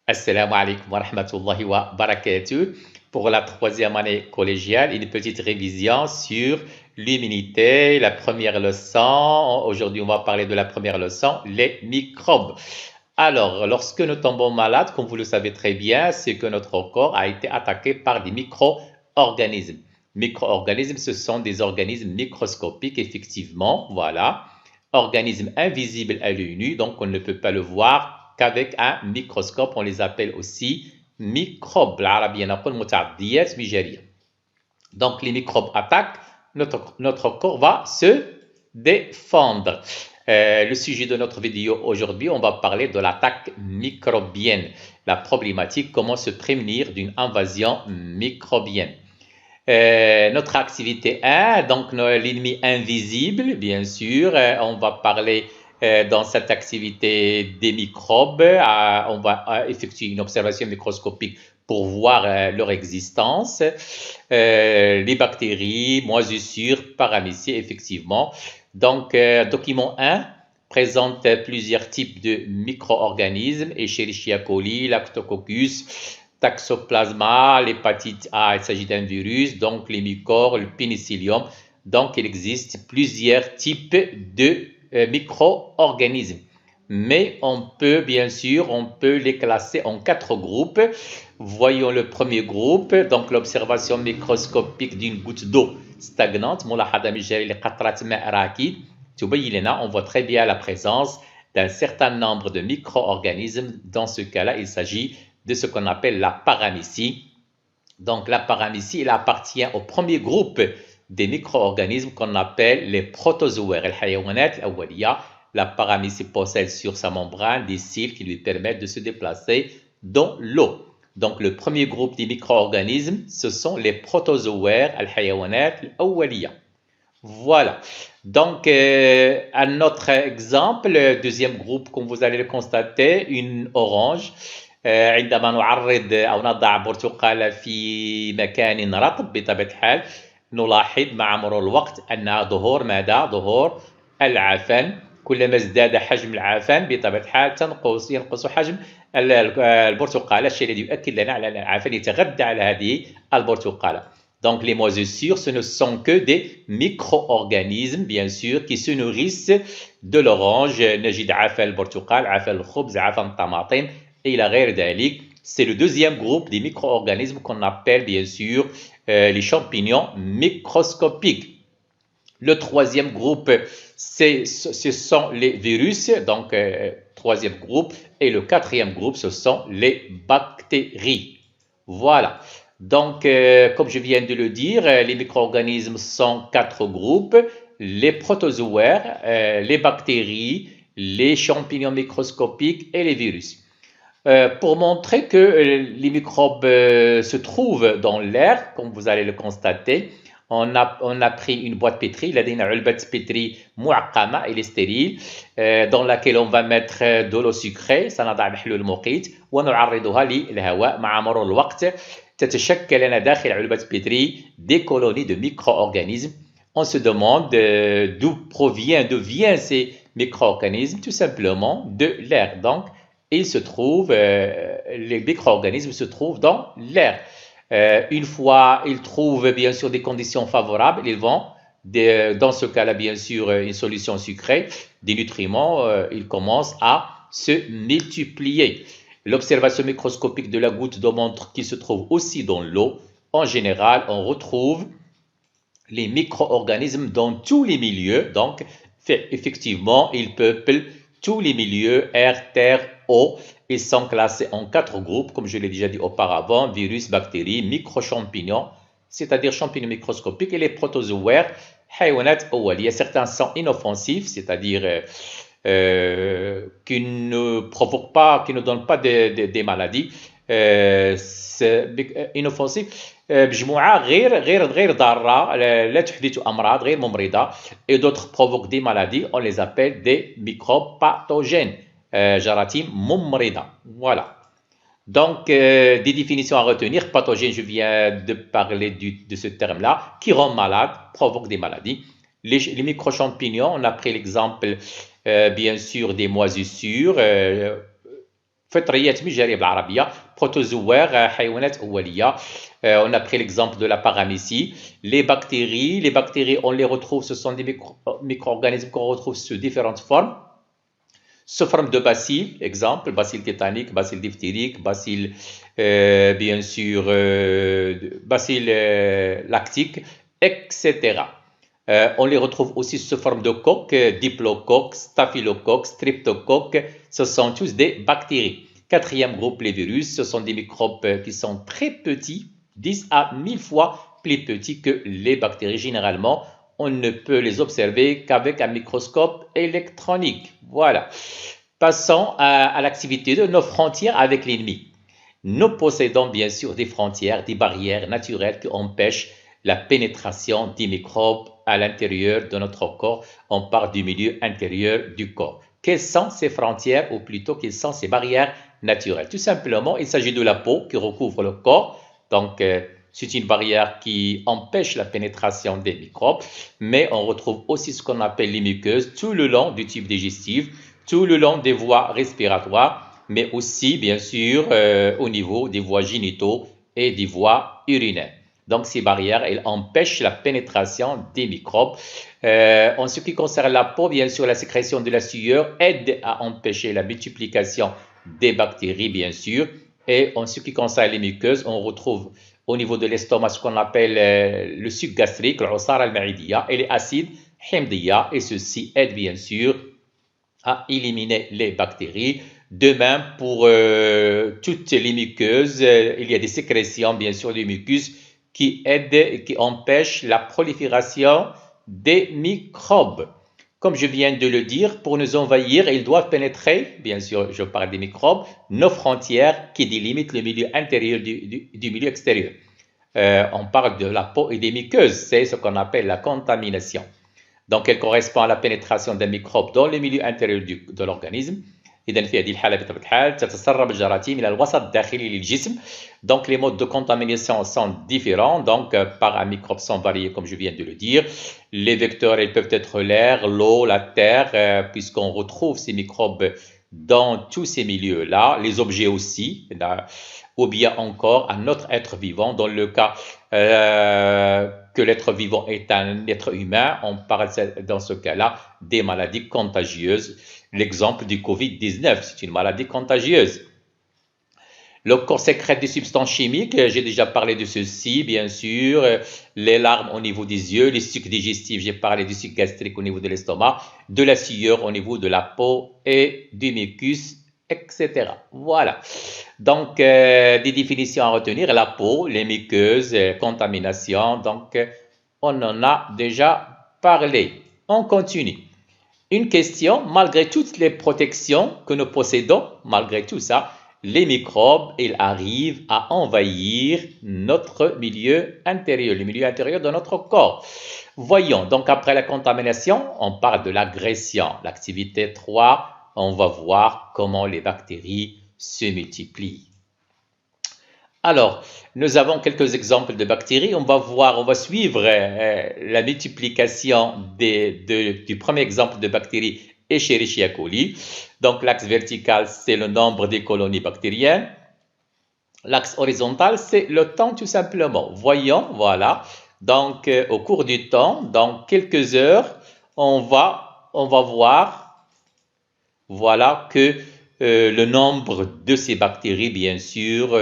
Assalamu alaikum wa rahmatullahi wa barakatuh. Pour la troisième année collégiale, une petite révision sur l'immunité, la première leçon. Aujourd'hui, on va parler de la première leçon, les microbes. Alors, lorsque nous tombons malades, comme vous le savez très bien, c'est que notre corps a été attaqué par des micro-organismes. Micro-organismes, ce sont des organismes microscopiques, effectivement, voilà. Organismes invisibles à l'œil nu, donc on ne peut pas le voir qu'avec un microscope. On les appelle aussi microbes. Donc les microbes attaquent, notre corps va se défendre. Le sujet de notre vidéo aujourd'hui, on va parler de l'attaque microbienne, la problématique, comment se prémunir d'une invasion microbienne. Notre activité 1, donc l'ennemi invisible, bien sûr, on va parler dans cette activité des microbes, on va effectuer une observation microscopique pour voir leur existence, les bactéries, moisissures, paramécies, effectivement. Donc, document 1 présente plusieurs types de micro-organismes, Escherichia coli, Lactococcus, Toxoplasma, l'hépatite A, il s'agit d'un virus, donc les mycores, le pénicillium. Donc, il existe plusieurs types de micro-organismes. Mais on peut, bien sûr, on peut les classer en 4 groupes. Voyons le premier groupe, donc l'observation microscopique d'une goutte d'eau stagnante. On voit très bien la présence d'un certain nombre de micro-organismes. Dans ce cas-là, il s'agit de ce qu'on appelle la paramécie. Donc la paramécie, elle appartient au premier groupe des micro-organismes qu'on appelle les protozoaires. La paramécie possède sur sa membrane des cils qui lui permettent de se déplacer dans l'eau. Donc le premier groupe des micro-organismes, ce sont les protozoaires, Voilà. Donc, un autre exemple, deuxième groupe, comme vous allez le constater, une orange. عندما نعرض أو نضع برتقالة في مكان رطب بطبيعة الحال نلاحظ مع مرور الوقت أن ظهور ماذا؟ ظهور العفن. كلما ازداد حجم العفن بطبيعة الحال ينقص حجم البرتقالة، الشيء الذي يؤكد لنا على أن العفن يتغذى على هذه البرتقالة. Donc les moisissures, ce ne sont que des micro-organismes, bien sûr, qui se nourrissent de l'orange. نجد عفن البرتقال، عفن الخبز، عفن الطماطم إلى غير ذلك. C'est le deuxième groupe des micro-organismes qu'on appelle bien sûr les champignons microscopiques. Le troisième groupe, ce sont les virus, donc troisième groupe. Et le quatrième groupe, ce sont les bactéries. Voilà. Donc, comme je viens de le dire, les micro-organismes sont 4 groupes. Les protozoaires, les bactéries, les champignons microscopiques et les virus. Pour montrer que les microbes se trouvent dans l'air, comme vous allez le constater, on a pris une boîte pétrie, لدينا علبة pétrie معقمة, elle est stérile, dans laquelle on va mettre de l'eau sucrée, سنضع محلول مقيت ونعرضها للهواء. مع مرور الوقت تتشكل لنا داخل علبة pétrie des colonies de micro-organismes. On se demande d'où viennent ces micro-organismes, tout simplement de l'air. Donc, les micro-organismes se trouvent dans l'air. Une fois ils trouvent bien sûr des conditions favorables, ils vont, dans ce cas-là bien sûr une solution sucrée, des nutriments, ils commencent à se multiplier. L'observation microscopique de la goutte d'eau montre qu'il se trouve aussi dans l'eau. En général, on retrouve les micro-organismes dans tous les milieux. Donc, effectivement, ils peuplent tous les milieux, air, terre, eau. Ils sont classés en 4 groupes, comme je l'ai déjà dit auparavant, virus, bactéries, micro-champignons, c'est-à-dire champignons microscopiques, et les protozoaires, حيوانات أولية. Certains sont inoffensifs, c'est-à-dire qui ne provoquent pas, qui ne donnent pas des maladies. inoffensifs بمجموعة غير ضارة، لا تحدث أمراض، غير ممرضة. Et d'autres provoquent des maladies, on les appelle des microbes pathogènes. جراثيم ممرضة. Voilà. Donc, des définitions à retenir. Pathogène, je viens de parler de ce terme-là, qui rend malade, provoque des maladies. Les micro-champignons, on a pris l'exemple, bien sûr, des moisissures. فطريات مش جارية بالعربية بروتوزوار حيوانات أولية. On a pris l'exemple de la paramécie. Les bactéries, on les retrouve, ce sont des micro-organismes qu'on retrouve sous différentes formes. Sous forme de bacilles, exemple, bacille tétanique, bacille diphthérique, bacille, bien sûr, bacille lactique, etc. On les retrouve aussi sous forme de coques, diplocoques, staphylocoques, streptocoques. Ce sont tous des bactéries. Quatrième groupe, les virus, ce sont des microbes qui sont très petits, 10 à 1000 fois plus petits que les bactéries. Généralement, on ne peut les observer qu'avec un microscope électronique. Voilà. Passons à l'activité de nos frontières avec l'ennemi. Nous possédons bien sûr des frontières, des barrières naturelles qui empêchent la pénétration des microbes à l'intérieur de notre corps. On parle du milieu intérieur du corps. Quelles sont ces frontières, ou plutôt quelles sont ces barrières naturelles? Tout simplement, il s'agit de la peau qui recouvre le corps. Donc, c'est une barrière qui empêche la pénétration des microbes, mais on retrouve aussi ce qu'on appelle les muqueuses tout le long du tube digestif, tout le long des voies respiratoires, mais aussi, bien sûr, au niveau des voies génitaux et des voies urinaires. Donc, ces barrières, elles empêchent la pénétration des microbes. En ce qui concerne la peau, bien sûr, la sécrétion de la sueur aide à empêcher la multiplication des bactéries, bien sûr. Et en ce qui concerne les muqueuses, on retrouve au niveau de l'estomac ce qu'on appelle le suc gastrique, l'usara al-ma'idiyya, et les acides himdiyya, et ceci aide bien sûr à éliminer les bactéries. De même, pour toutes les muqueuses, il y a des sécrétions bien sûr de mucus qui aident et qui empêchent la prolifération des microbes. Comme je viens de le dire, pour nous envahir, ils doivent pénétrer, bien sûr, je parle des microbes, nos frontières qui délimitent le milieu intérieur du milieu extérieur. On parle de la peau et des muqueuses, c'est ce qu'on appelle la contamination. Donc, elle correspond à la pénétration d'un microbe dans le milieu intérieur de l'organisme. إذن في هذه الحالة بطبيعة الحال تتسرب الجراثيم إلى الوسط الداخلي للجسم. Donc les modes de contamination sont différents. Donc par un microbe sont variés comme je viens de le dire. Les vecteurs ils peuvent être l'air, l'eau, la terre, puisqu'on retrouve ces microbes dans tous ces milieux-là. Les objets aussi, ou bien encore un autre être vivant. Dans le cas que l'être vivant est un être humain, on parle dans ce cas-là des maladies contagieuses. L'exemple du Covid-19, c'est une maladie contagieuse. Le corps sécrète des substances chimiques, j'ai déjà parlé de ceci, bien sûr. Les larmes au niveau des yeux, les sucs digestifs, j'ai parlé du suc gastrique au niveau de l'estomac, de la sueur au niveau de la peau et du mucus, etc. Voilà. Donc, des définitions à retenir, la peau, les muqueuses, contamination. Donc, on en a déjà parlé. On continue. Une question, malgré toutes les protections que nous possédons, malgré tout ça, les microbes, ils arrivent à envahir notre milieu intérieur, le milieu intérieur de notre corps. Voyons, donc après la contamination, on parle de l'agression. L'activité 3, on va voir comment les bactéries se multiplient. Alors, nous avons quelques exemples de bactéries. On va suivre la multiplication du premier exemple de bactéries, Escherichia coli. Donc, l'axe vertical, c'est le nombre des colonies bactériennes. L'axe horizontal, c'est le temps tout simplement. Voyons, voilà. Donc, au cours du temps, dans quelques heures, on va voir, voilà, que le nombre de ces bactéries, bien sûr,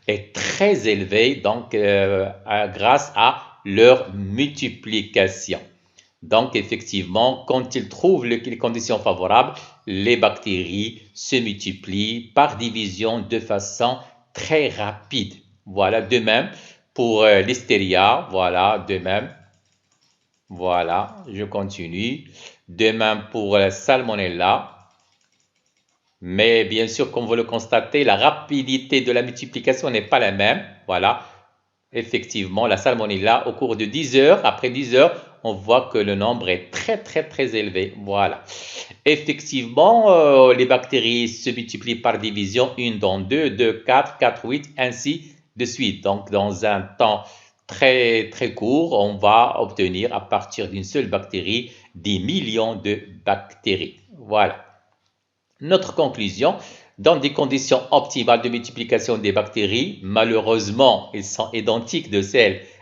est très élevé, donc grâce à leur multiplication. Donc, effectivement, quand ils trouvent les conditions favorables, les bactéries se multiplient par division de façon très rapide. Voilà, de même pour l'hystéria, voilà, de même. Voilà, je continue. De même pour la salmonella. Mais bien sûr, comme vous le constatez, la rapidité de la multiplication n'est pas la même. Voilà. Effectivement, la salmonella, au cours de 10 heures, après 10 heures, on voit que le nombre est très élevé. Voilà. Effectivement, les bactéries se multiplient par division, 1 dans 2, 2, 4, 4, 8, ainsi de suite. Donc, dans un temps très court, on va obtenir à partir d'une seule bactérie des millions de bactéries. Voilà. Notre conclusion, dans des conditions optimales de multiplication des bactéries. Malheureusement, elles sont identiques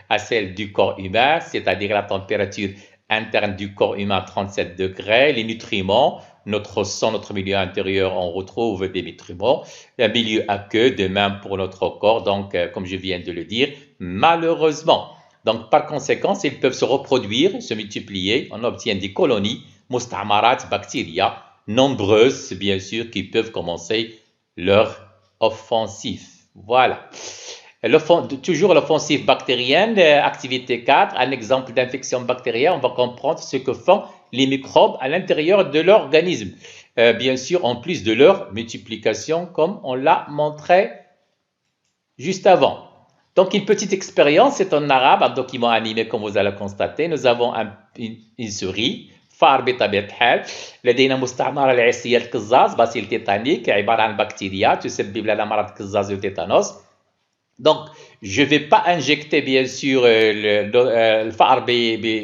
à celles du corps humain, c'est-à-dire la température interne du corps humain 37 degrés, les nutriments, notre sang, notre milieu intérieur, on retrouve des nutriments, un milieu aqueux, de même pour notre corps, donc comme je viens de le dire, malheureusement. Donc par conséquent, ils peuvent se reproduire, se multiplier, on obtient des colonies, mustamarat, bactéria, nombreuses bien sûr, qui peuvent commencer leur offensive. Voilà. Toujours l'offensive bactérienne, activité 4, un exemple d'infection bactérienne, on va comprendre ce que font les microbes à l'intérieur de l'organisme. Bien sûr, en plus de leur multiplication, comme on l'a montré juste avant. Donc, une petite expérience, c'est en arabe, un document animé comme vous allez le constater. Nous avons une souris, فار بطبيعة الحال. لدينا مستعمرة لعيسية القزاز باسيل تيتانيك عبارة عن بكتيريا تسبب لنا مرض القزاز والتيتانوس. Donc, je ne vais pas injecter bien sûr الفأر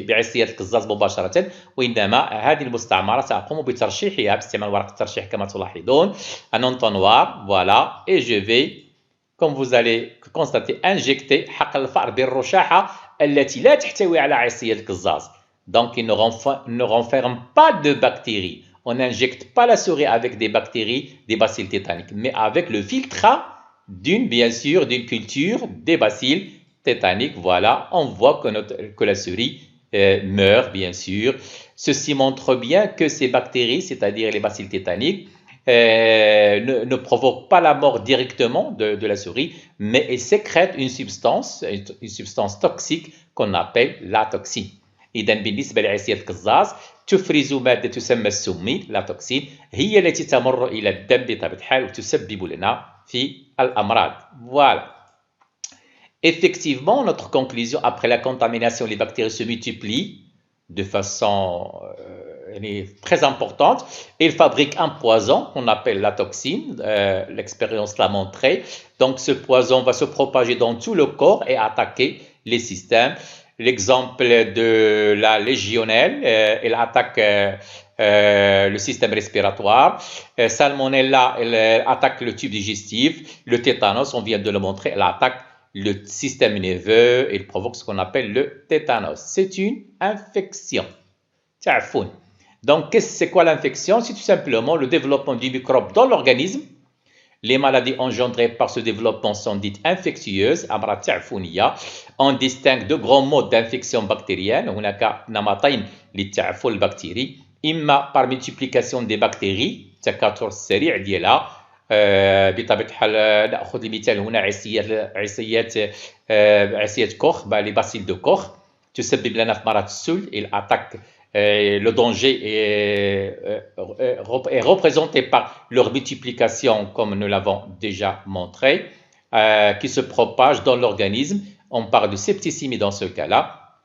بعيسية القزاز مباشرة، وإنما هذه المستعمرة سأقوم بترشيحها باستعمال ورقة الترشيح كما تلاحظون، un entonnoir, voilà, et je vais, comme vous allez constater, injecter حقل الفأر بالرشاحة التي لا تحتوي على عيسية القزاز. Donc, il ne renferme pas de bactéries. On n'injecte pas la souris avec des bactéries, des bacilles tétaniques, mais avec le filtrat bien sûr, d'une culture des bacilles tétaniques. Voilà, on voit que la souris meurt, bien sûr. Ceci montre bien que ces bactéries, c'est-à-dire les bacilles tétaniques, ne provoquent pas la mort directement de la souris, mais elles sécrètent une substance toxique qu'on appelle la toxine. إذا بالنسبة لعيسية القزاز تفرز مادة تسمى السمي لا توكسين، هي التي تمر إلى الدم بطبيعة الحال وتسبب لنا في الأمراض. Voilà. Effectivement, notre conclusion, après la contamination, les bactéries se multiplient de façon très importante. Ils fabriquent un poison qu'on appelle la toxine. L'expérience l'a montré. Donc, ce poison va se propager dans tout le corps et attaquer les systèmes. L'exemple de la légionnelle, elle attaque le système respiratoire. Salmonella, elle attaque le tube digestif. Le tétanos, on vient de le montrer, elle attaque le système nerveux. Elle provoque ce qu'on appelle le tétanos. C'est une infection. Donc, c'est quoi l'infection? C'est tout simplement le développement du microbe dans l'organisme. Les maladies engendrées par ce développement sont dites infectieuses. On distingue deux grands modes d'infection bactérienne. هناك نمطين للتعفن البكتيري، إما par multiplication des bactéries، التكاثر السريع ديالها. بطبيعة الحال نأخذ المثال هنا عيسية كوخ، les bacilles de Koch تسبب لنا في مرض السل. Il attaque. Le danger est représenté par leur multiplication, comme nous l'avons déjà montré, qui se propage dans l'organisme. On parle de septicémie dans ce cas-là,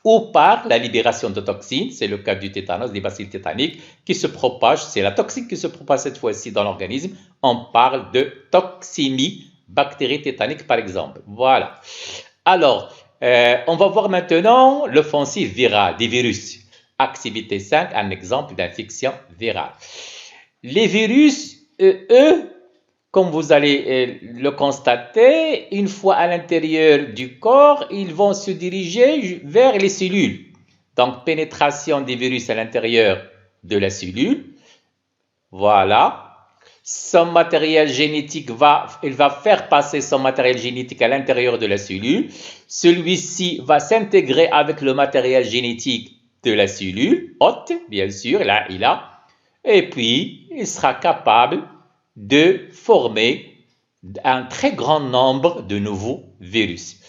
ou par la libération de toxines, c'est le cas du tétanos, des bacilles tétaniques, qui se propagent, c'est la toxine qui se propage cette fois-ci dans l'organisme. On parle de toxémie, bactéries tétaniques par exemple. Voilà. Alors, on va voir maintenant l'offensive virale des virus. Activité 5, un exemple d'infection virale. Les virus, eux, comme vous allez le constater, une fois à l'intérieur du corps, ils vont se diriger vers les cellules. Donc, pénétration des virus à l'intérieur de la cellule. Voilà. Son matériel génétique il va faire passer son matériel génétique à l'intérieur de la cellule. Celui-ci va s'intégrer avec le matériel génétique de la cellule hôte, bien sûr, là, et puis il sera capable de former un très grand nombre de nouveaux virus.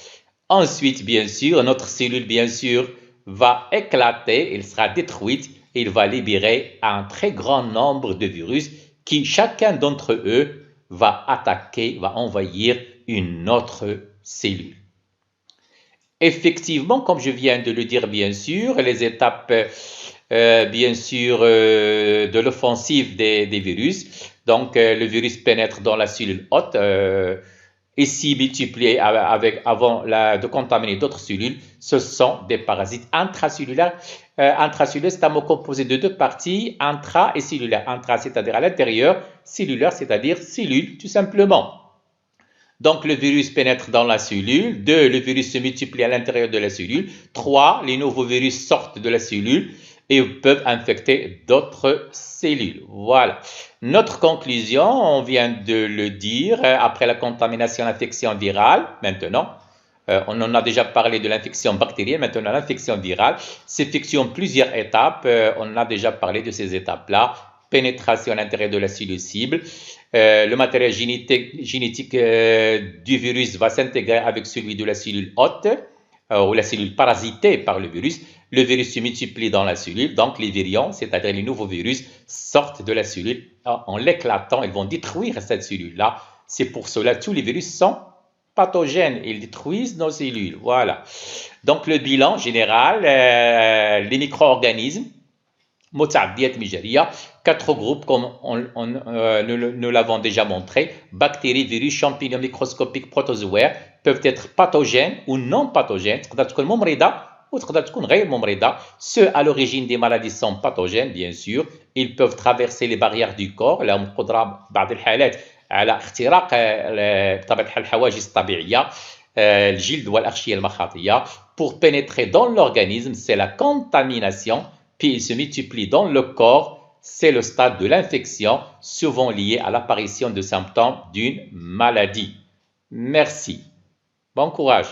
Ensuite, bien sûr, notre cellule, bien sûr, va éclater, elle sera détruite, et il va libérer un très grand nombre de virus qui, chacun d'entre eux, va attaquer, va envahir une autre cellule. Effectivement, comme je viens de le dire, bien sûr, les étapes, bien sûr, de l'offensive des virus. Donc, le virus pénètre dans la cellule hôte. et s'y multiplient avant de contaminer d'autres cellules, ce sont des parasites intracellulaires. Intracellulaire, c'est un mot composé de deux parties, intra et cellulaire. Intra, c'est-à-dire à l'intérieur, cellulaire, c'est-à-dire cellule, tout simplement. Donc, le virus pénètre dans la cellule. 2, le virus se multiplie à l'intérieur de la cellule. 3, les nouveaux virus sortent de la cellule et peuvent infecter d'autres cellules. Voilà. Notre conclusion, on vient de le dire, après la contamination, l'infection virale, maintenant, on en a déjà parlé de l'infection bactérienne, maintenant l'infection virale, s'effectue en plusieurs étapes, on a déjà parlé de ces étapes-là, pénétration à l'intérieur de la cellule cible, le matériel génétique du virus va s'intégrer avec celui de la cellule hôte, ou la cellule parasitée par le virus se multiplie dans la cellule, donc les virions, c'est-à-dire les nouveaux virus, sortent de la cellule en l'éclatant, ils vont détruire cette cellule-là. C'est pour cela que tous les virus sont pathogènes, ils détruisent nos cellules, voilà. Donc le bilan général, les micro-organismes, متعديات مجارية, 4 groupes comme nous l'avons déjà montré, bactéries, virus, champignons microscopiques, protozoaires, peuvent être pathogènes ou non pathogènes, تقدر تكون ممرضة ou تقدر تكون غير ممرضة. Ceux à l'origine des maladies sont pathogènes, bien sûr, ils peuvent traverser les barrières du corps, لهم قدرة بعض الحالات على اختراق بطبيعة الحال الحواجز الطبيعية الجلد والأغشية المخاطية pour pénétrer dans l'organisme, c'est la contamination, puis ils se multiplient dans le corps, c'est le stade de l'infection, souvent lié à l'apparition de symptômes d'une maladie. Merci. Bon courage.